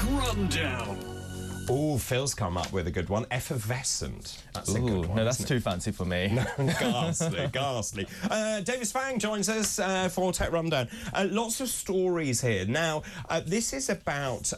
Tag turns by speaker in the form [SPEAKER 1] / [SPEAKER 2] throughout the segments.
[SPEAKER 1] Rundown.
[SPEAKER 2] Oh, Phil's come up with a good one. Effervescent. That's a good one.
[SPEAKER 3] No, that's too fancy for me.
[SPEAKER 2] Ghastly, ghastly. David Fang joins us for Tech Rundown. Lots of stories here. Now, this is about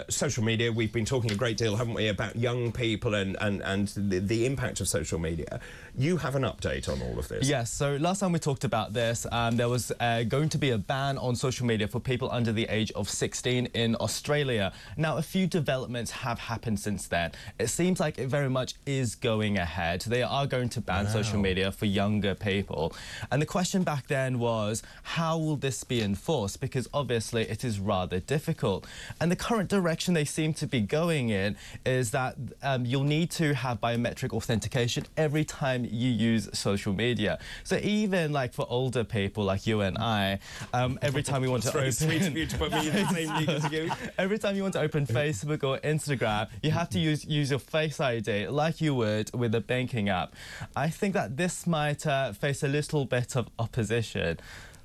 [SPEAKER 2] social media. We've been talking a great deal, haven't we, about young people and the impact of social media. You have an update on all of this.
[SPEAKER 3] Yes, so last time we talked about this, there was going to be a ban on social media for people under the age of 16 in Australia. Now, a few developments have happened since then. It seems like it very much is going ahead. They are going to ban social media for younger people. And the question back then was, how will this be enforced? Because obviously it is rather difficult. And the current direction they seem to be going in is that you'll need to have biometric authentication every time you use social media. So even like for older people like you and I, every time we want to open...
[SPEAKER 2] sweet of you to put me in the same league as you.
[SPEAKER 3] Every time you want to open Facebook or Instagram, you have to use your Face ID like you would with a banking app. I think that this might face a little bit of opposition.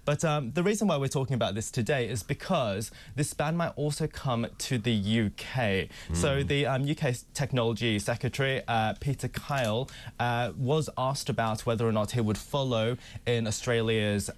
[SPEAKER 3] But the reason why we're talking about this today is because this ban might also come to the UK. So the UK Technology Secretary, Peter Kyle, was asked about whether or not he would follow in Australia's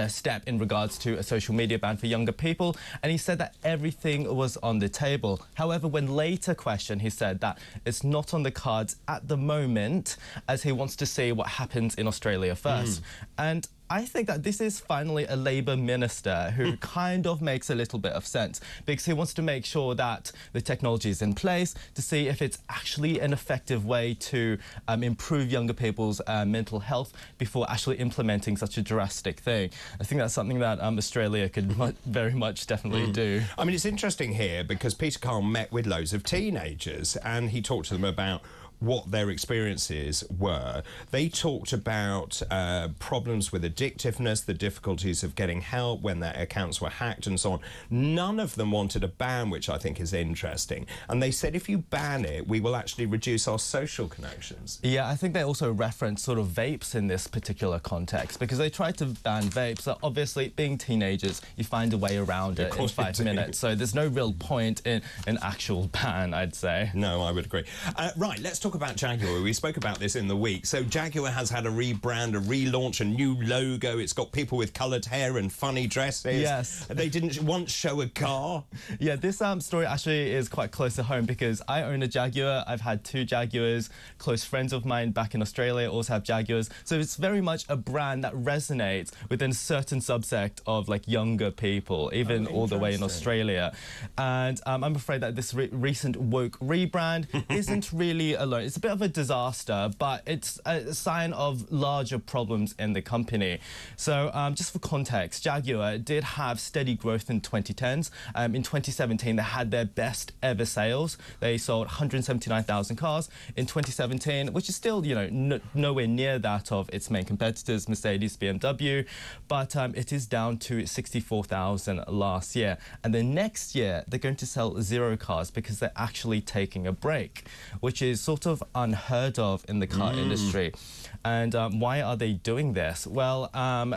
[SPEAKER 3] step in regards to a social media ban for younger people, and he said that everything was on the table. However, when later questioned, he said that it's not on the cards at the moment, as he wants to see what happens in Australia first. And I think that this is finally a Labour minister who kind of makes a little bit of sense, because he wants to make sure that the technology is in place to see if it's actually an effective way to improve younger people's mental health before actually implementing such a drastic thing. I think that's something that Australia could very much definitely do.
[SPEAKER 2] I mean, it's interesting here because Peter Kyle met with loads of teenagers and he talked to them about what their experiences were. They talked about problems with addictiveness, the difficulties of getting help when their accounts were hacked and so on. None of them wanted a ban, which I think is interesting. And they said if you ban it, we will actually reduce our social connections.
[SPEAKER 3] Yeah, I think they also referenced sort of vapes in this particular context, because they tried to ban vapes. So obviously, being teenagers, you find a way around it in 5 minutes. So there's no real point in an actual ban, I'd say.
[SPEAKER 2] No, I would agree. Right, let's talk about Jaguar. We spoke about this in the week. So Jaguar has had a rebrand, a relaunch, a new logo. It's got people with coloured hair and funny dresses.
[SPEAKER 3] Yes.
[SPEAKER 2] They didn't once show a car.
[SPEAKER 3] Yeah, this story actually is quite close to home because I own a Jaguar. I've had 2 Jaguars. Close friends of mine back in Australia also have Jaguars. So it's very much a brand that resonates within a certain subsect of like younger people, even all the way in Australia. And I'm afraid that this recent woke rebrand isn't really alone. It's a bit of a disaster, but it's a sign of larger problems in the company. So just for context, Jaguar did have steady growth in 2010s. In 2017, they had their best ever sales. They sold 179,000 cars in 2017, which is still, you know, nowhere near that of its main competitors, Mercedes, BMW, but it is down to 64,000 last year. And then next year, they're going to sell 0 cars because they're actually taking a break, which is sort of unheard of in the car industry. And why are they doing this? Well,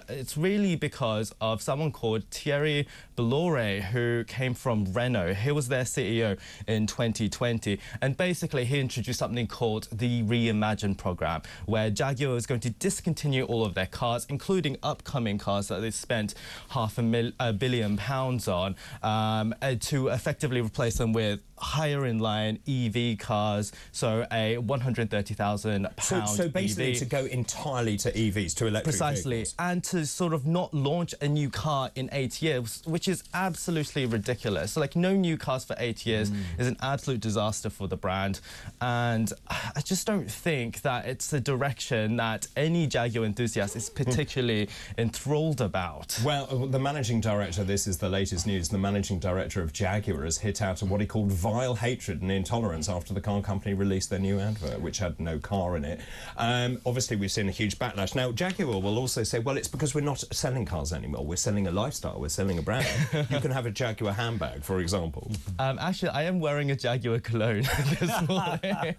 [SPEAKER 3] it's really because of someone called Thierry Bolloré, who came from Renault. He was their CEO in 2020. And basically, he introduced something called the Reimagine program, where Jaguar is going to discontinue all of their cars, including upcoming cars that they spent £500 million on, to effectively replace them with higher in line EV cars, so a £130,000
[SPEAKER 2] so basically
[SPEAKER 3] EV.
[SPEAKER 2] to go entirely to EVs, to electric vehicles.
[SPEAKER 3] And to sort of not launch a new car in 8 years, which is absolutely ridiculous. So like no new cars for 8 years is an absolute disaster for the brand, and I just don't think that it's a direction that any Jaguar enthusiast is particularly enthralled about.
[SPEAKER 2] Well, the managing director, this is the latest news, the managing director of Jaguar has hit out on what he called vile hatred and intolerance after the car company released their new advert, which had no car in it. Obviously, we've seen a huge backlash. Now, Jaguar will also say, well, it's because we're not selling cars anymore. We're selling a lifestyle. We're selling a brand. You can have a Jaguar handbag, for example.
[SPEAKER 3] Actually, I am wearing a Jaguar cologne this morning.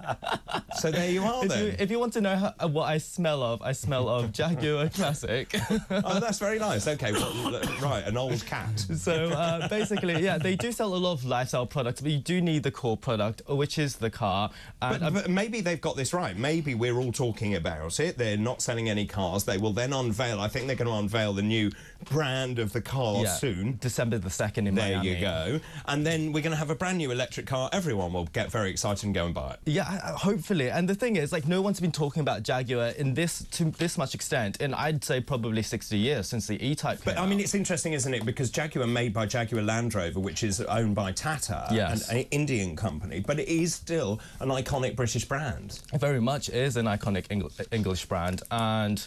[SPEAKER 2] So there you are, then.
[SPEAKER 3] If you want to know what I smell of Jaguar Classic.
[SPEAKER 2] Oh, that's very nice. OK, well, right, an old cat.
[SPEAKER 3] So basically, yeah, they do sell a lot of lifestyle products, but you do need the core product, which is the car.
[SPEAKER 2] But maybe they've got this right. Maybe we're all talking about it. They're not selling any cars. They will then unveil, I think they're going to unveil the new brand of the car soon.
[SPEAKER 3] December the 2nd in Miami.
[SPEAKER 2] There you go. And then we're going to have a brand new electric car. Everyone will get very excited and go and buy it.
[SPEAKER 3] Yeah, hopefully. And the thing is, like, no one's been talking about Jaguar to this much extent in, I'd say, probably 60 years since the E-Type came
[SPEAKER 2] But, I mean, it's interesting, isn't it? Because Jaguar made by Jaguar Land Rover, which is owned by Tata, an Indian company, but it is still an iconic British brand.
[SPEAKER 3] It very much is an iconic English brand, and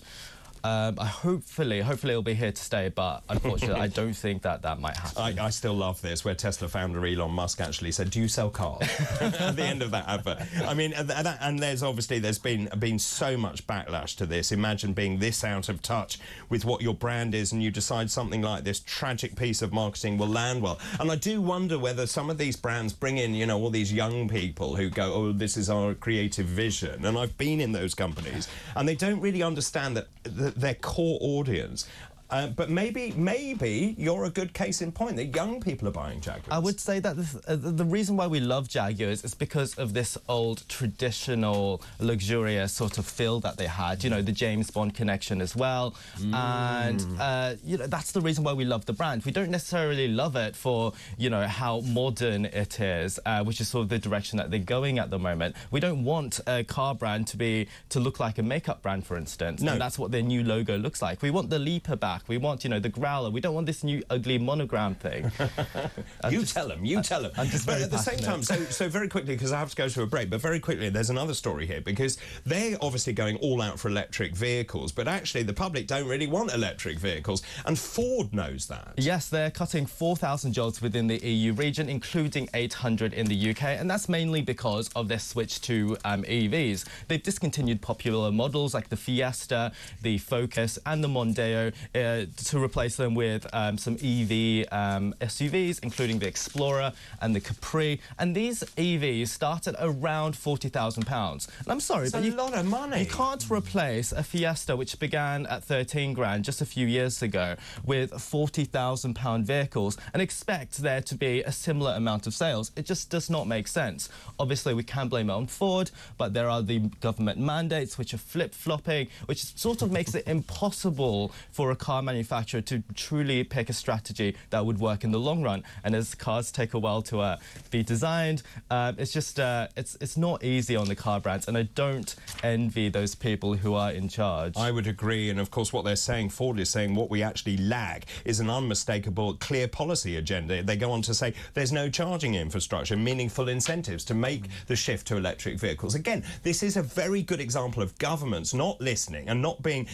[SPEAKER 3] hopefully it'll be here to stay, but unfortunately I don't think that might happen.
[SPEAKER 2] I still love this, where Tesla founder Elon Musk actually said, do you sell cars? At the end of that advert. I mean, and there's been so much backlash to this. Imagine being this out of touch with what your brand is, and you decide something like this tragic piece of marketing will land well. And I do wonder whether some of these brands bring in, you know, all these young people who go, oh, this is our creative vision. And I've been in those companies, and they don't really understand that their core audience. But maybe you're a good case in point that young people are buying Jaguars.
[SPEAKER 3] I would say that the reason why we love Jaguars is because of this old, traditional, luxurious sort of feel that they had. You know, the James Bond connection as well. And, you know, that's the reason why we love the brand. We don't necessarily love it for, you know, how modern it is, which is sort of the direction that they're going at the moment. We don't want a car brand to look like a makeup brand, for instance. No. And that's what their new logo looks like. We want the leaper back. We want, you know, the growler. We don't want this new ugly monogram thing.
[SPEAKER 2] Tell them. But at the same time, so very quickly, because I have to go to a break, but very quickly, there's another story here, because they're obviously going all out for electric vehicles, but actually the public don't really want electric vehicles, and Ford knows that.
[SPEAKER 3] Yes, they're cutting 4,000 jobs within the EU region, including 800 in the UK, and that's mainly because of their switch to EVs. They've discontinued popular models like the Fiesta, the Focus, and the Mondeo to replace them with some EV SUVs, including the Explorer and the Capri. And these EVs start at around £40,000. And I'm sorry,
[SPEAKER 2] but a lot of money.
[SPEAKER 3] You can't replace a Fiesta, which began at 13 grand just a few years ago, with £40,000 vehicles and expect there to be a similar amount of sales. It just does not make sense. Obviously, we can blame it on Ford, but there are the government mandates which are flip-flopping, which sort of makes it impossible for a car manufacturer to truly pick a strategy that would work in the long run. And as cars take a while to be designed, it's just it's not easy on the car brands, and I don't envy those people who are in charge.
[SPEAKER 2] I would agree, and of course what they're saying, Ford is saying, what we actually lack is an unmistakable, clear policy agenda. They go on to say there's no charging infrastructure, meaningful incentives to make the shift to electric vehicles. Again, this is a very good example of governments not listening and not being,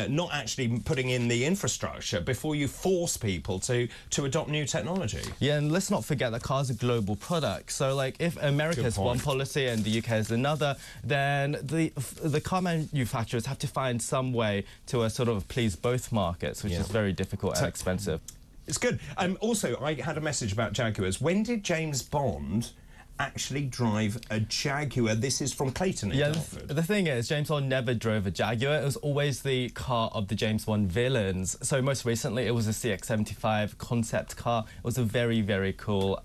[SPEAKER 2] not actually putting in the infrastructure before you force people to adopt new technology.
[SPEAKER 3] Yeah, and let's not forget that cars are global products. So, like, if America has one policy and the UK has another, then the car manufacturers have to find some way to sort of please both markets, which is very difficult and expensive.
[SPEAKER 2] It's good. Also, I had a message about Jaguars. When did James Bond actually drive a Jaguar? This is from Clayton in Dartford.
[SPEAKER 3] The thing is, James Bond never drove a Jaguar. It was always the car of the James Bond villains. So most recently, it was a CX-75 concept car. It was a very, very cool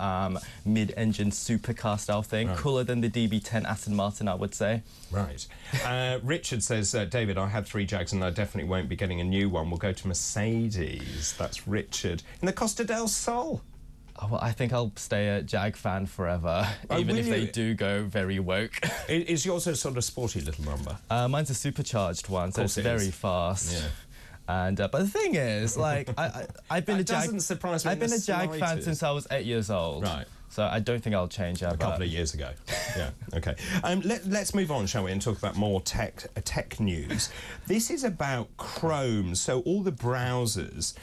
[SPEAKER 3] mid-engine supercar style thing. Right. Cooler than the DB10 Aston Martin, I would say.
[SPEAKER 2] Right. Richard says, David, I had 3 Jags and I definitely won't be getting a new one. We'll go to Mercedes. That's Richard. In the Costa del Sol.
[SPEAKER 3] Oh, well, I think I'll stay a Jag fan forever, even if they do go very woke.
[SPEAKER 2] Is yours a sort of sporty little number?
[SPEAKER 3] Mine's a supercharged one, so it's very fast. Yeah. And but the thing is, like, I've been a Jag fan since I was 8 years old.
[SPEAKER 2] Right.
[SPEAKER 3] So I don't think I'll change.
[SPEAKER 2] A couple of years ago. Yeah, okay. Let's move on, shall we, and talk about more tech news. This is about Chrome, so all the browsers.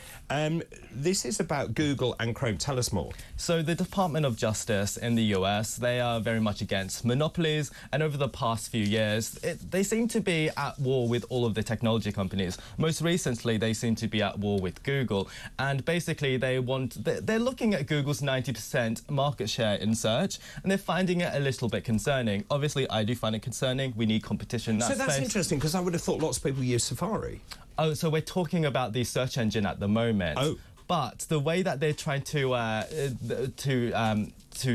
[SPEAKER 2] This is about Google and Chrome. Tell us more.
[SPEAKER 3] So the Department of Justice in the US, they are very much against monopolies, and over the past few years, they seem to be at war with all of the technology companies. Most recently, they seem to be at war with Google, and basically they're looking at Google's 90% market share in search, and they're finding it a little bit concerning. Obviously, I do find it concerning. We need competition in that
[SPEAKER 2] space. So that's interesting, because I would have thought lots of people use Safari.
[SPEAKER 3] Oh, so we're talking about the search engine at the moment.
[SPEAKER 2] Oh.
[SPEAKER 3] But the way that they're trying to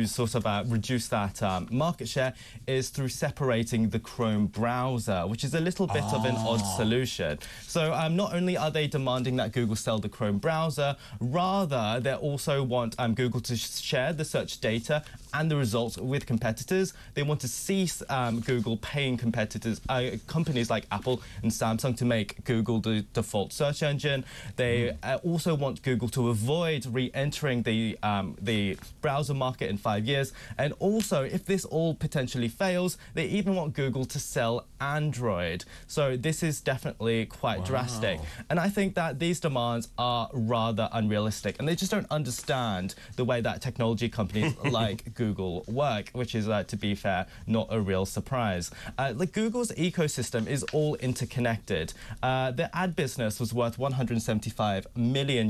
[SPEAKER 3] sort of reduce that market share is through separating the Chrome browser, which is a little bit of an odd solution. So not only are they demanding that Google sell the Chrome browser, rather they also want Google to share the search data and the results with competitors. They want to cease Google paying competitors, companies like Apple and Samsung, to make Google the default search engine. They also want Google to avoid re-entering the browser market in 5 years. And also, if this all potentially fails, they even want Google to sell Android. So this is definitely quite drastic. And I think that these demands are rather unrealistic, and they just don't understand the way that technology companies like Google work, which is, to be fair, not a real surprise. Like Google's ecosystem is all interconnected. Their ad business was worth $175 million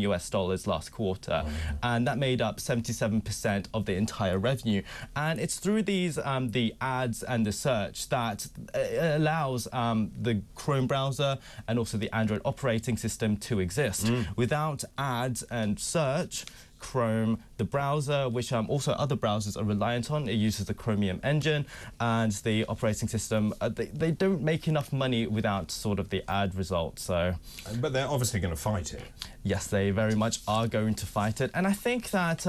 [SPEAKER 3] last quarter, and that made up 77% of the entire revenue. And it's through these the ads and the search that allows the Chrome browser and also the Android operating system to exist. Without ads and search, Chrome, the browser, which also other browsers are reliant on, it uses the Chromium engine, and the operating system, they don't make enough money without sort of the ad results. So,
[SPEAKER 2] but they're obviously going to fight it.
[SPEAKER 3] Yes, they very much are going to fight it. And I think that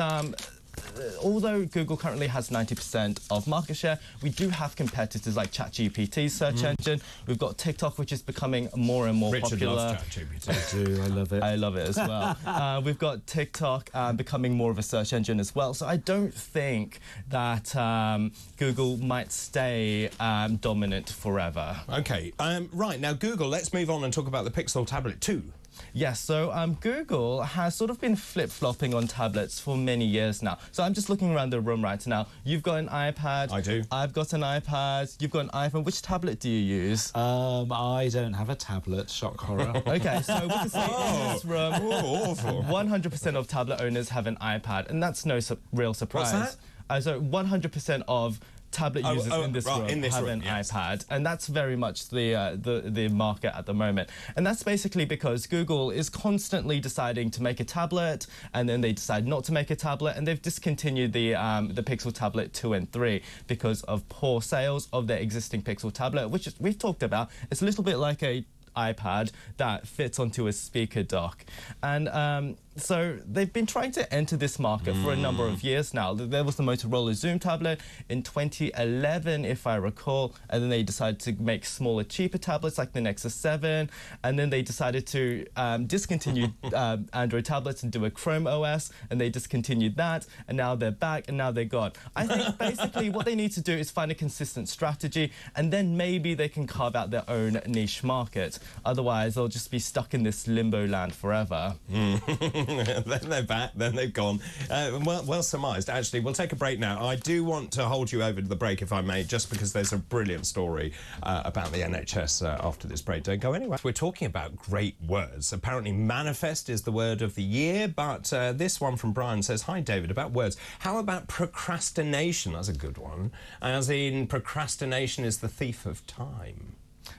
[SPEAKER 3] although Google currently has 90% of market share, we do have competitors like ChatGPT's search engine. We've got TikTok, which is becoming more and more popular.
[SPEAKER 2] Richard loves ChatGPT.
[SPEAKER 1] I do, I love it.
[SPEAKER 3] I love it as well. We've got TikTok becoming more of a search engine as well. So I don't think that Google might stay dominant forever.
[SPEAKER 2] OK, right, now Google, let's move on and talk about the Pixel Tablet 2.
[SPEAKER 3] Yes, so Google has sort of been flip-flopping on tablets for many years now. So I'm just looking around the room right now. You've got an iPad.
[SPEAKER 2] I do.
[SPEAKER 3] I've got an iPad. You've got an iPhone. Which tablet do you use?
[SPEAKER 1] I don't have a tablet. Shock horror.
[SPEAKER 3] OK, so we can say in this room,
[SPEAKER 2] awful.
[SPEAKER 3] 100% of tablet owners have an iPad, and that's no real surprise.
[SPEAKER 2] What's that?
[SPEAKER 3] So 100% of tablet users in this room have an
[SPEAKER 2] yes.
[SPEAKER 3] iPad, and that's very much the market at the moment. And that's basically because Google is constantly deciding to make a tablet, and then they decide not to make a tablet, and they've discontinued the Pixel Tablet 2 and 3 because of poor sales of their existing Pixel tablet, which we've talked about. It's a little bit like a iPad that fits onto a speaker dock. And so they've been trying to enter this market for a number of years now. There was the Motorola Zoom tablet in 2011, if I recall, and then they decided to make smaller, cheaper tablets like the Nexus 7, and then they decided to discontinue Android tablets and do a Chrome OS, and they discontinued that, and now they're back, and now they're gone. I think basically what they need to do is find a consistent strategy, and then maybe they can carve out their own niche market. Otherwise, they'll just be stuck in this limbo land forever.
[SPEAKER 2] Then they're back, then they've gone. Well surmised. Actually, we'll take a break now. I do want to hold you over to the break, if I may, just because there's a brilliant story about the NHS after this break. Don't go anywhere. We're talking about great words. Apparently, manifest is the word of the year, but this one from Brian says, "Hi, David, about words. How about procrastination?" That's a good one. As in, procrastination is the thief of time.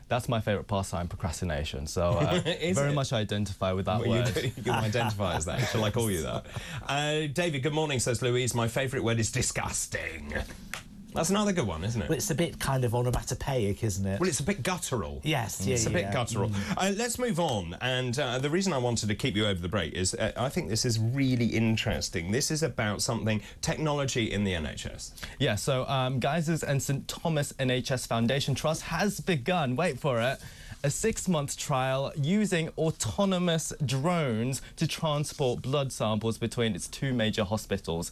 [SPEAKER 3] That's my favourite pastime, procrastination. So very much identify with that word.
[SPEAKER 2] You identify as that. Shall I call you that? David, good morning, says Louise. My favourite word is disgusting. That's another good one, isn't it?
[SPEAKER 1] Well, it's a bit kind of onomatopoeic, isn't it?
[SPEAKER 2] Well, it's a bit guttural.
[SPEAKER 1] Yes, yeah,
[SPEAKER 2] it's a bit guttural. Let's move on. And the reason I wanted to keep you over the break is I think this is really interesting. This is about something, technology in the NHS.
[SPEAKER 3] Yeah, so Guises and St Thomas NHS Foundation Trust has begun, wait for it, a 6-month trial using autonomous drones to transport blood samples between its 2 major hospitals,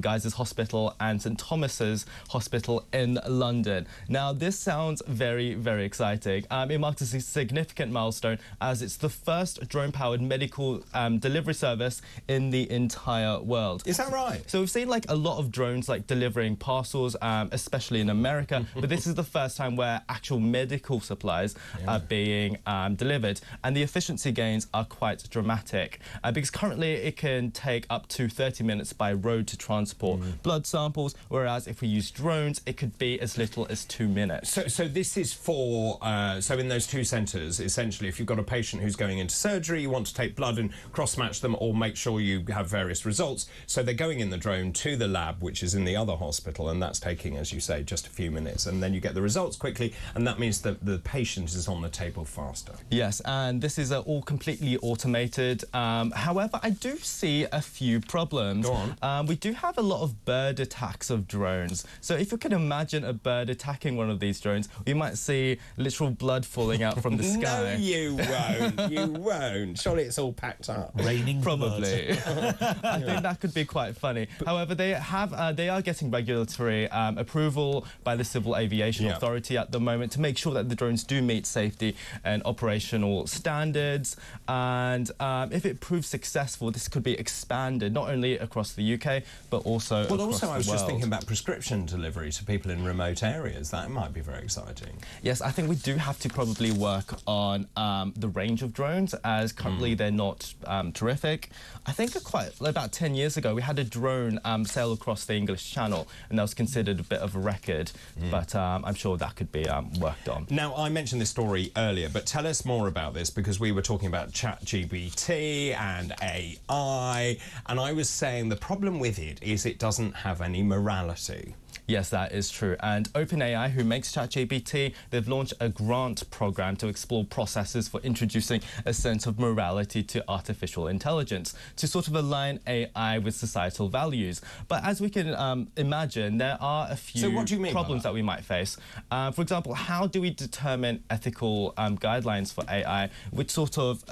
[SPEAKER 3] Guy's Hospital and St Thomas's Hospital in London. Now, this sounds very, very exciting. It marks a significant milestone as it's the first drone-powered medical delivery service in the entire world.
[SPEAKER 2] Is that right?
[SPEAKER 3] So we've seen like a lot of drones like delivering parcels, especially in America, but this is the first time where actual medical supplies are being delivered, and the efficiency gains are quite dramatic because currently it can take up to 30 minutes by road to transport blood samples, whereas if we use drones it could be as little as 2 minutes.
[SPEAKER 2] So this is for, so in those 2 centres, essentially, if you've got a patient who's going into surgery, you want to take blood and cross-match them or make sure you have various results. So they're going in the drone to the lab, which is in the other hospital, and that's taking, as you say, just a few minutes. And then you get the results quickly, and that means that the patient is on the table faster.
[SPEAKER 3] Yes, and this is all completely automated. However, I do see a few problems.
[SPEAKER 2] Go on.
[SPEAKER 3] We do have a lot of bird attacks of drones. So if you can imagine a bird attacking one of these drones, we might see literal blood falling out from the sky.
[SPEAKER 2] No, you won't. You won't. Surely it's all packed up.
[SPEAKER 1] Raining
[SPEAKER 3] Probably. I think that could be quite funny. However, they are getting regulatory approval by the Civil Aviation Authority at the moment to make sure that the drones do meet safety and operational standards. And if it proves successful, this could be expanded not only across the UK but also across the world.
[SPEAKER 2] I was just thinking about prescription delivery to people in remote areas. That might be very exciting.
[SPEAKER 3] Yes, I think we do have to probably work on the range of drones, as currently they're not terrific. I think about 10 years ago we had a drone sail across the English Channel, and that was considered a bit of a record, but I'm sure that could be worked on.
[SPEAKER 2] Now, I mentioned this story earlier, but tell us more about this, because we were talking about ChatGPT and AI, and I was saying the problem with it is it doesn't have any morality.
[SPEAKER 3] Yes, that is true. And OpenAI, who makes ChatGPT, they've launched a grant program to explore processes for introducing a sense of morality to artificial intelligence, to sort of align AI with societal values. But as we can imagine, there are a few problems that we might face. For example, how do we determine ethical guidelines for AI? Which sort of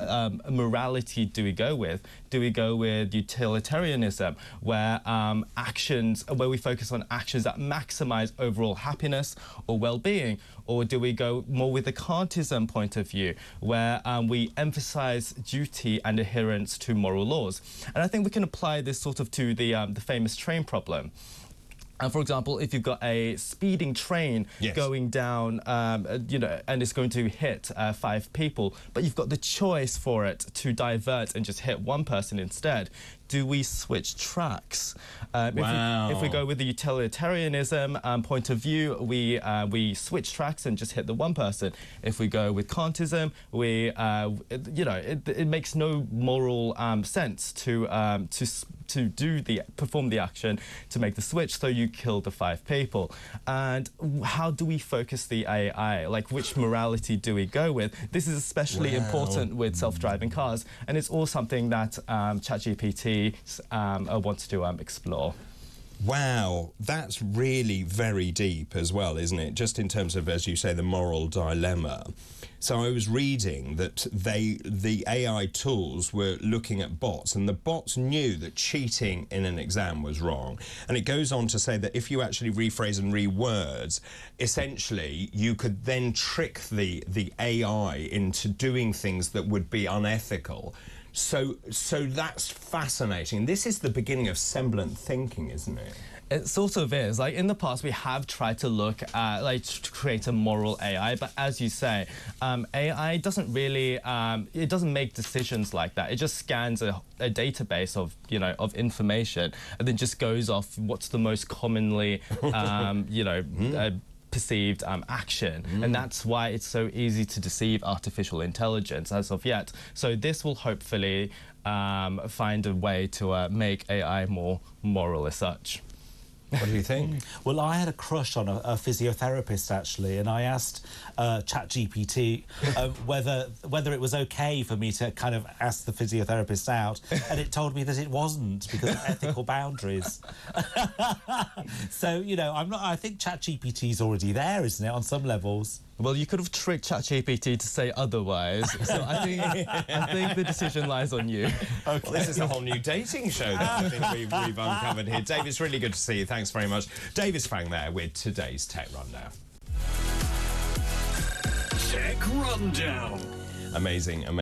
[SPEAKER 3] morality do we go with? Do we go with utilitarianism, where where we focus on actions that maximize overall happiness or well-being? Or do we go more with the Kantism point of view, where we emphasize duty and adherence to moral laws? And I think we can apply this sort of to the famous train problem. And for example, if you've got a speeding train going down, and it's going to hit 5 people, but you've got the choice for it to divert and just hit 1 person instead, do we switch tracks? If we go with the utilitarianism point of view, we switch tracks and just hit the 1 person. If we go with Kantism, it makes no moral sense to perform the action to make the switch, so you kill the 5 people. And how do we focus the AI? Like, which morality do we go with? This is especially important with self-driving cars, and it's all something that ChatGPT wants to explore.
[SPEAKER 2] Wow, that's really very deep as well, isn't it? Just in terms of, as you say, the moral dilemma. So I was reading that the AI tools were looking at bots, and the bots knew that cheating in an exam was wrong. And it goes on to say that if you actually rephrase and rewords, essentially you could then trick the AI into doing things that would be unethical. So that's fascinating. This is the beginning of semblant thinking, isn't it?
[SPEAKER 3] It sort of is. Like, in the past, we have tried to look at, to create a moral AI, but as you say, AI doesn't really, it doesn't make decisions like that. It just scans a database of, of information, and then just goes off what's the most commonly, perceived action, and that's why it's so easy to deceive artificial intelligence as of yet. So this will hopefully find a way to make AI more moral as such.
[SPEAKER 2] What do you think?
[SPEAKER 1] Well, I had a crush on a physiotherapist, actually, and I asked ChatGPT whether it was okay for me to kind of ask the physiotherapist out, and it told me that it wasn't because of ethical boundaries. So, I think ChatGPT is already there, isn't it, on some levels?
[SPEAKER 3] Well, you could have tricked ChatGPT to say otherwise, so I think the decision lies on you.
[SPEAKER 2] Well, this is a whole new dating show that I think we've uncovered here. Dave, it's really good to see you. Thanks very much. David Fang there with today's Tech Rundown.
[SPEAKER 4] Tech Rundown.
[SPEAKER 2] Amazing.